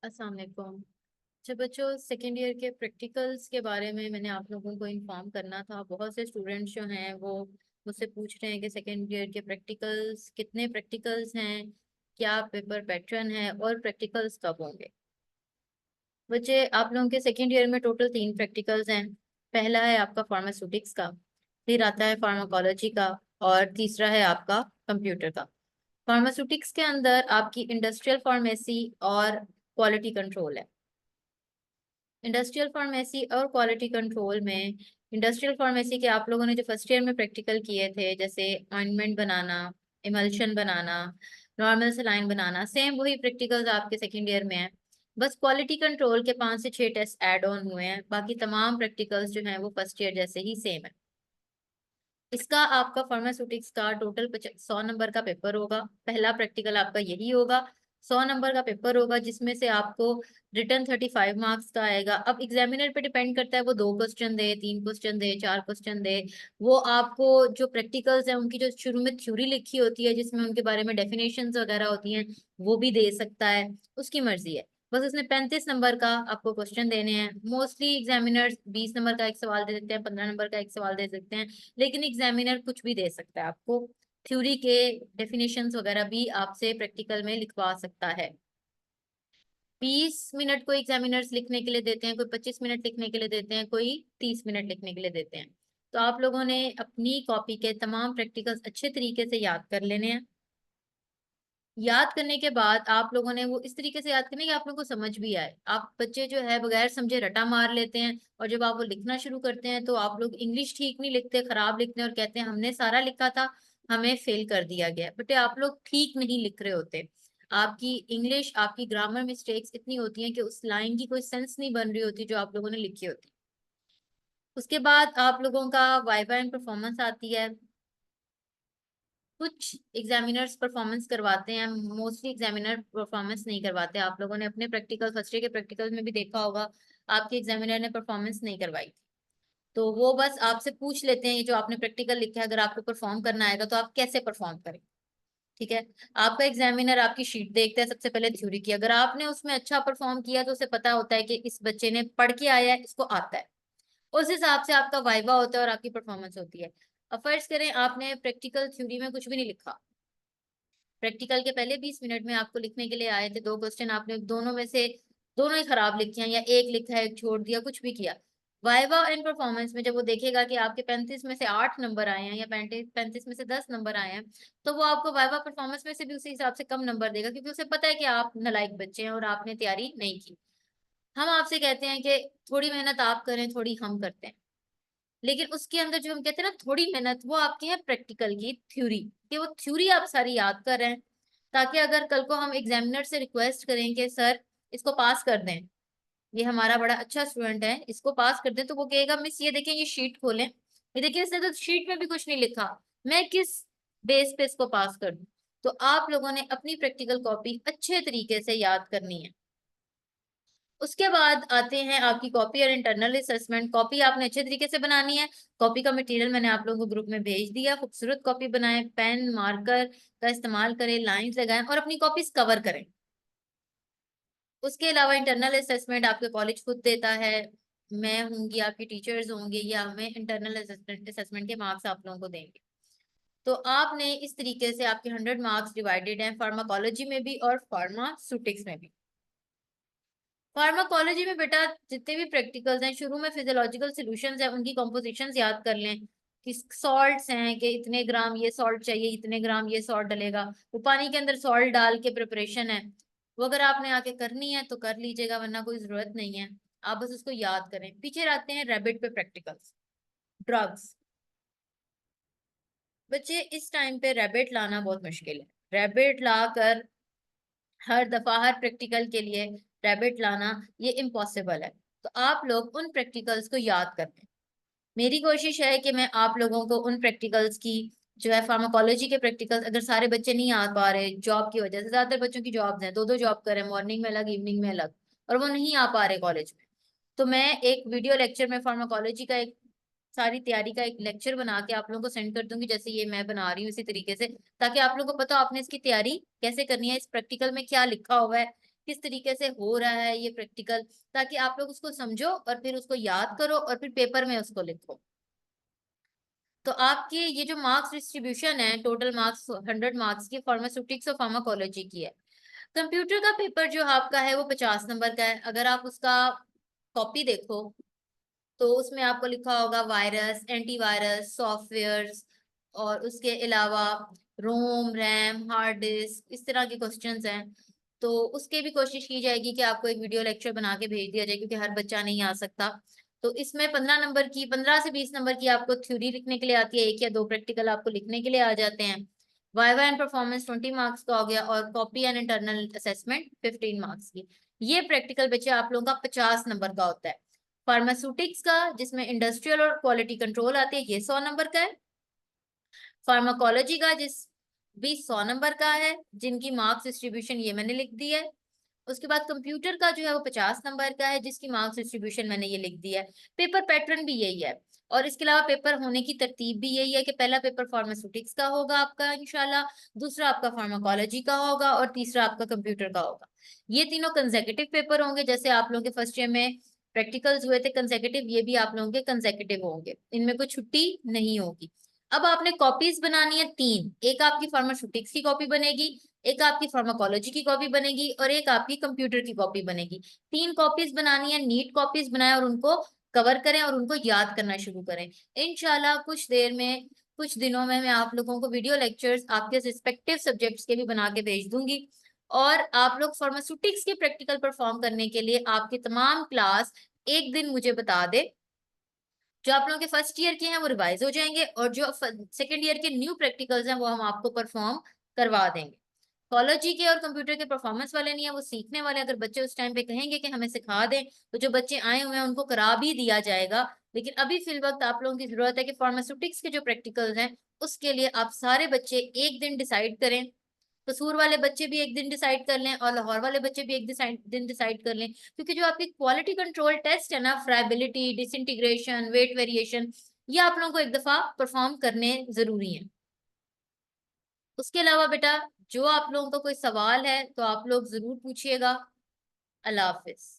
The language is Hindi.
अस्सलाम वालेकुम। अच्छा बच्चों, सेकेंड ईयर के प्रैक्टिकल्स के बारे में मैंने आप लोगों को इन्फॉर्म करना था। बहुत से स्टूडेंट्स जो हैं वो मुझसे पूछ रहे हैं कि सेकेंड ईयर के प्रैक्टिकल्स कितने प्रैक्टिकल्स हैं, क्या पेपर पैटर्न है और प्रैक्टिकल्स कब होंगे। बच्चे, आप लोगों के सेकेंड ईयर में टोटल 3 प्रैक्टिकल्स हैं। पहला है आपका फार्मास्यूटिक्स का, फिर आता है फार्माकोलॉजी का, और तीसरा है आपका कंप्यूटर का। फार्मास्यूटिक्स के अंदर आपकी इंडस्ट्रियल फार्मेसी और क्वालिटी कंट्रोल है। इंडस्ट्रियल फार्मेसी और क्वालिटी कंट्रोल में इंडस्ट्रियल फार्मेसी के आप लोगों ने जो फर्स्ट ईयर में प्रैक्टिकल किए थे, जैसे ऑइंटमेंट बनाना, इमल्शन बनाना, नॉर्मल सलाइन बनाना, सेम वही प्रैक्टिकल्स आपके सेकेंड ईयर में है। बस क्वालिटी कंट्रोल के 5 से 6 टेस्ट ऐड ऑन हुए हैं, बाकी तमाम प्रैक्टिकल्स जो हैं वो फर्स्ट ईयर जैसे ही सेम है। इसका आपका फार्मास्यूटिक्स का टोटल 100 नंबर का पेपर होगा। पहला प्रैक्टिकल आपका यही होगा। 100 नंबर का पेपर होगा जिसमें से आपको रिटर्न 35 मार्क्स का आएगा। अब एग्जामिनर पे डिपेंड करता है, वो 2 क्वेश्चन दे, 3 क्वेश्चन दे, 4 क्वेश्चन दे। वो आपको जो प्रैक्टिकल्स है उनकी जो शुरू में थ्योरी लिखी होती है जिसमें उनके बारे में डेफिनेशंस वगैरह होती हैं, वो भी दे सकता है। उसकी मर्जी है। बस उसने 35 नंबर का आपको क्वेश्चन देने हैं। मोस्टली एग्जामिनर्स 20 नंबर का एक सवाल दे देते हैं, 15 नंबर का एक सवाल दे सकते हैं, लेकिन एग्जामिनर कुछ भी दे सकता है आपको। थ्योरी के डेफिनेशंस वगैरह भी आपसे प्रैक्टिकल में लिखवा सकता है। 20 मिनट को एग्जामिनर्स लिखने के लिए देते हैं, कोई 25 मिनट लिखने के लिए देते हैं, कोई 30 मिनट लिखने के लिए देते हैं। तो आप लोगों ने अपनी कॉपी के तमाम प्रैक्टिकल्स अच्छे तरीके से याद कर लेने हैं। याद करने के बाद आप लोगों ने वो इस तरीके से याद करना कि आप लोगों को समझ भी आए। आप बच्चे जो है बगैर समझे रटा मार लेते हैं, और जब आप वो लिखना शुरू करते हैं तो आप लोग इंग्लिश ठीक नहीं लिखते, खराब लिखते हैं और कहते हैं हमने सारा लिखा था, हमें फेल कर दिया गया। बट आप लोग ठीक नहीं लिख रहे होते। आपकी इंग्लिश, आपकी ग्रामर मिस्टेक्स इतनी होती हैं कि उस लाइन की कोई सेंस नहीं बन रही होती जो आप लोगों ने लिखी होती। उसके बाद आप लोगों का वाइवा एंड परफॉर्मेंस आती है। कुछ एग्जामिनर्स परफॉर्मेंस करवाते हैं, मोस्टली एग्जामिनर परफॉर्मेंस नहीं करवाते। आप लोगों ने अपने प्रैक्टिकल फर्स्ट ईयर के प्रैक्टिकल में भी देखा होगा, आपके एग्जामिनर ने परफॉर्मेंस नहीं करवाई। तो वो बस आपसे पूछ लेते हैं ये जो आपने प्रैक्टिकल लिखा है, अगर आपको परफॉर्म करना आएगा तो आप कैसे परफॉर्म करें। ठीक है। आपका एग्जामिनर आपकी शीट देखता है सबसे पहले थ्योरी की। अगर आपने उसमें अच्छा परफॉर्म किया तो उसे पता होता है कि इस बच्चे ने पढ़ के आया है, इसको आता है। उस हिसाब से आपका वाइवा होता है और आपकी परफॉर्मेंस होती है। अब फर्ज करें आपने प्रैक्टिकल थ्योरी में कुछ भी नहीं लिखा। प्रैक्टिकल के पहले 20 मिनट में आपको लिखने के लिए आए थे 2 क्वेश्चन, आपने दोनों में से दोनों ही खराब लिखे हैं, या एक लिखा है एक छोड़ दिया, कुछ भी किया। वाइवा एंड परफॉर्मेंस में जब वो देखेगा कि आपके 35 में से 8 नंबर आए हैं या 35 में से 10 नंबर आए हैं, तो वो आपको वाइवा परफॉर्मेंस में से भी उसी हिसाब से कम नंबर देगा, क्योंकि उसे पता है कि आप नालायक बच्चे हैं और आपने तैयारी नहीं की। हम आपसे कहते हैं कि थोड़ी मेहनत आप करें, थोड़ी हम करते हैं। लेकिन उसके अंदर जो हम कहते हैं ना थोड़ी मेहनत, वो आपकी है प्रैक्टिकल की थ्योरी, कि वो थ्योरी आप सारी याद कर रहे हैं, ताकि अगर कल को हम एग्जामिनर से रिक्वेस्ट करें कि सर इसको पास कर दें, ये हमारा बड़ा अच्छा स्टूडेंट है, इसको पास कर दें, तो वो कहेगा मिस ये देखें, ये शीट खोलें, ये देखिए इसने तो शीट में भी कुछ नहीं लिखा, मैं किस बेस पे इसको पास कर दूं। तो आप लोगों ने अपनी प्रैक्टिकल कॉपी अच्छे तरीके से याद करनी है। उसके बाद आते हैं आपकी कॉपी और इंटरनल असेसमेंट। कॉपी आपने अच्छे तरीके से बनानी है। कॉपी का मटेरियल मैंने आप लोगों को ग्रुप में भेज दिया। खूबसूरत कॉपी बनाएं, पेन मार्कर का इस्तेमाल करें, लाइंस लगाएं और अपनी कॉपीज कवर करें। उसके अलावा इंटरनल असेसमेंट आपके कॉलेज खुद देता है। मैं होंगी, आपकी टीचर्स होंगे, या हमें इंटरनल असेसमेंट के मार्क्स आप लोगों को देंगे। तो आपने इस तरीके से आपके 100 मार्क्स डिवाइडेड हैं, फार्माकोलॉजी में भी और फार्मास्यूटिक्स में भी। फार्माकोलॉजी में बेटा जितने भी प्रैक्टिकल्स हैं, शुरू में फिजियोलॉजिकल सॉल्यूशंस हैं, उनकी कॉम्पोजिशंस याद कर लें कि सॉल्ट्स हैं कि इतने ग्राम ये सॉल्ट चाहिए, इतने ग्राम ये सॉल्ट डलेगा। वो पानी के अंदर सॉल्ट डाल के प्रिपरेशन है, वो अगर आपने आके करनी है तो कर लीजिएगा, वरना कोई जरूरत नहीं है। आप बस उसको याद करें। पीछे आते हैं रैबिट पे प्रैक्टिकल्स। ड्रग्स। बच्चे, इस टाइम पे रैबिट लाना बहुत मुश्किल है। रैबिट लाकर हर दफा हर प्रैक्टिकल के लिए रैबिट लाना ये इम्पॉसिबल है। तो आप लोग उन प्रैक्टिकल्स को याद कर लें। मेरी कोशिश है कि मैं आप लोगों को उन प्रैक्टिकल्स की, जो है फार्माकोलॉजी के प्रैक्टिकल्स, अगर सारे बच्चे नहीं आ पा रहे जॉब की वजह से, ज्यादातर बच्चों की जॉब्स हैं, दो दो जॉब कर रहे हैं, मॉर्निंग में अलग इवनिंग में अलग, और वो नहीं आ पा रहे कॉलेज में, तो मैं एक वीडियो लेक्चर में फार्माकोलॉजी का एक सारी तैयारी का एक लेक्चर बना के आप लोगों को सेंड कर दूंगी, जैसे ये मैं बना रही हूँ इसी तरीके से, ताकि आप लोगों को पता हो आपने इसकी तैयारी कैसे करनी है, इस प्रैक्टिकल में क्या लिखा हुआ है, किस तरीके से हो रहा है ये प्रैक्टिकल, ताकि आप लोग उसको समझो और फिर उसको याद करो और फिर पेपर में उसको लिखो। तो आपके ये जो मार्क्स डिस्ट्रीब्यूशन है, टोटल मार्क्स 100 मार्क्स की फार्मास्यूटिक्स और फार्माकोलॉजी की है। कंप्यूटर का पेपर जो आपका है वो 50 नंबर का है। अगर आप उसका कॉपी देखो तो उसमें आपको लिखा होगा वायरस, एंटीवायरस, सॉफ्टवेयर्स, और उसके अलावा रोम, रैम, हार्ड डिस्क, इस तरह के क्वेश्चंस हैं। तो उसके भी कोशिश की जाएगी कि आपको एक वीडियो लेक्चर बना के भेज दिया जाए, क्योंकि हर बच्चा नहीं आ सकता। तो इसमें 15 नंबर की, 15 से 20 नंबर की आपको थ्योरी लिखने के लिए आती है, एक या दो प्रैक्टिकल आपको लिखने के लिए आ जाते हैं। वाइवा एंड परफॉर्मेंस 20 मार्क्स का हो गया, और copy and internal assessment 15 marks की। ये प्रैक्टिकल बच्चे आप लोगों का 50 नंबर का होता है। फार्मास्यूटिक्स का, जिसमें इंडस्ट्रियल और क्वालिटी कंट्रोल आती है, ये 100 नंबर का है। फार्माकोलॉजी का जिस भी 100 नंबर का है, जिनकी मार्क्स डिस्ट्रीब्यूशन ये मैंने लिख दी है। उसके बाद कंप्यूटर का जो है वो 50 नंबर का है, जिसकी मार्क्स डिस्ट्रीब्यूशन मैंने ये लिख दिया है। पेपर पैटर्न भी यही है, और इसके अलावा पेपर होने की तरतीब भी यही है कि पहला पेपर फार्मास्यूटिक्स का होगा आपका इंशाल्लाह, दूसरा आपका फार्माकोलॉजी का होगा, और तीसरा आपका कंप्यूटर का होगा। ये तीनों कंसेक्यूटिव पेपर होंगे, जैसे आप लोगों के फर्स्ट ईयर में प्रैक्टिकल्स हुए थे कंसेक्यूटिव, ये भी आप लोगों के कंसेक्यूटिव होंगे, इनमें कोई छुट्टी नहीं होगी। अब आपने कॉपीज बनानी है 3, एक आपकी फार्मास्यूटिक्स की कॉपी बनेगी, एक आपकी फार्माकोलॉजी की कॉपी बनेगी, और एक आपकी कंप्यूटर की कॉपी बनेगी। 3 कॉपीज बनानी है, नीट कॉपीज बनाएं और उनको कवर करें और उनको याद करना शुरू करें। इंशाल्लाह कुछ देर में, कुछ दिनों में मैं आप लोगों को वीडियो लेक्चर्स आपके रिस्पेक्टिव सब्जेक्ट्स के भी बना के भेज दूंगी। और आप लोग फार्मास्यूटिक्स के प्रैक्टिकल परफॉर्म करने के लिए आपकी तमाम क्लास एक दिन मुझे बता दे। जो आप लोगों के फर्स्ट ईयर के हैं वो रिवाइज हो जाएंगे, और जो सेकंड ईयर के न्यू प्रैक्टिकल्स हैं वो हम आपको परफॉर्म करवा देंगे। कॉलेजी के और कंप्यूटर के परफॉर्मेंस वाले नहीं है, वो सीखने वाले। अगर बच्चे उस टाइम पे कहेंगे कि हमें सिखा दें, तो जो बच्चे आए हुए हैं उनको करा भी दिया जाएगा। लेकिन अभी फिल वक्त आप लोगों की जरूरत है कि फार्मास्यूटिक्स के जो प्रैक्टिकल्स हैं उसके लिए आप सारे बच्चे एक दिन डिसाइड करें। कसूर वाले बच्चे भी एक दिन डिसाइड कर लें, और लाहौर वाले बच्चे भी एक दिन डिसाइड कर लें, क्योंकि जो आपकी क्वालिटी कंट्रोल टेस्ट है ना, फ्राइबिलिटी, डिसइंटीग्रेशन, वेट वेरिएशन, ये आप लोगों को एक दफा परफॉर्म करने जरूरी है। उसके अलावा बेटा, जो आप लोगों का कोई सवाल है तो आप लोग जरूर पूछिएगा। अल्लाह हाफिज।